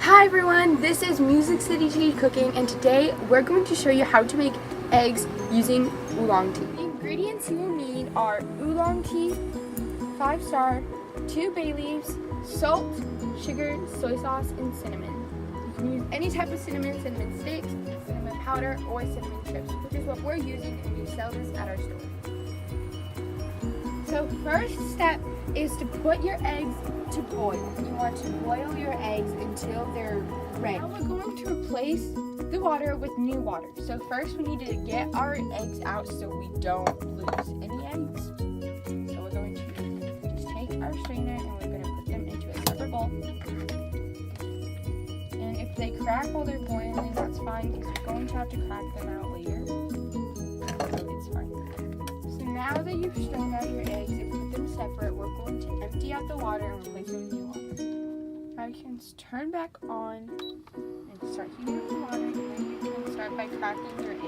Hi everyone, this is Music City Tea Cooking, and today we're going to show you how to make eggs using oolong tea. The ingredients you will need are oolong tea, 5-star, 2 bay leaves, salt, sugar, soy sauce, and cinnamon. You can use any type of cinnamon sticks, cinnamon powder, or cinnamon chips, which is what we're using, and we sell this at our store. So first step is to put your eggs to boil. You want to boil your eggs until they're ready. Now we're going to replace the water with new water. So first we need to get our eggs out so we don't lose any eggs. So we're going to just take our strainer and we're going to put them into a separate bowl. And if they crack while they're boiling, that's fine because we're going to have to crack them out later. So it's fine. So now that you've strained out your eggs and put them separate, we're going to empty out the water and replace it with new water. Now you can turn back on and start heating up the water, and then you can start by cracking your eggs.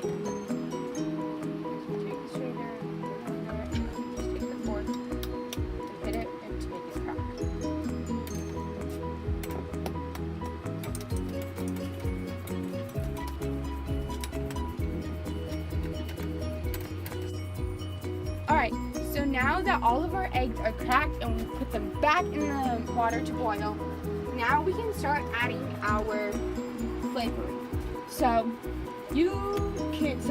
So take the strainer, put it on there, and just take the fork and hit it and to make it crack. Alright, so now that all of our eggs are cracked and we put them back in the water to boil, now we can start adding our flavoring. So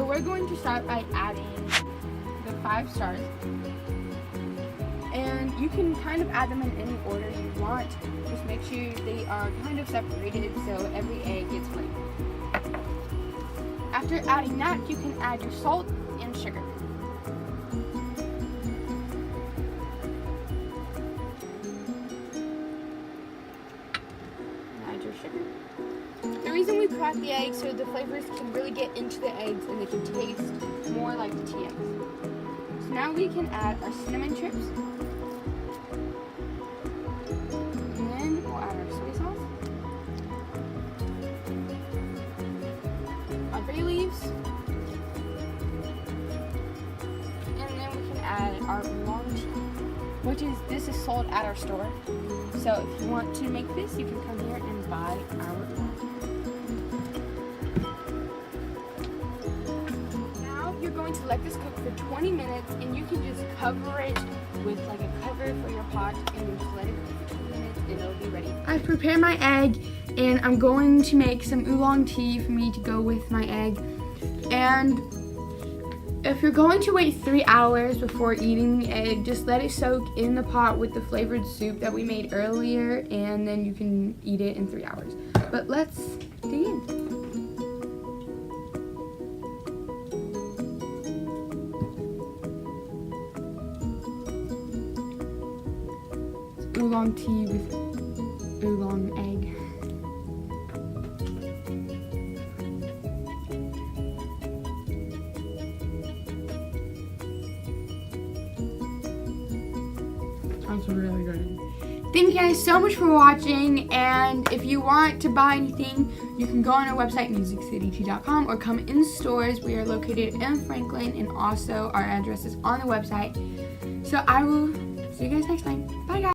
we're going to start by adding the 5 stars. And you can kind of add them in any order you want. Just make sure they are kind of separated so every egg gets flavor. After adding that, you can add your salt and sugar. Sugar. The reason we crack the eggs so the flavors can really get into the eggs and they can taste more like the tea eggs. So now we can add our cinnamon chips. And then we'll add our soy sauce. Our bay leaves. And then we can add our oolong tea, this is sold at our store. So if you want to make this, you can come here and buy our oolong. Now you're going to let this cook for 20 minutes, and you can just cover it with like a cover for your pot, and just let it cook for 20 minutes, and it'll be ready. I've prepared my egg, and I'm going to make some oolong tea for me to go with my egg. And if you're going to wait 3 hours before eating the egg, just let it soak in the pot with the flavored soup that we made earlier, and then you can eat it in 3 hours. But let's dig in. It's oolong tea with oolong egg. Sounds really good. Thank you guys so much for watching, and if you want to buy anything, you can go on our website, musiccitytea.com, or come in stores. We are located in Franklin, and also our address is on the website. So I will see you guys next time. Bye guys.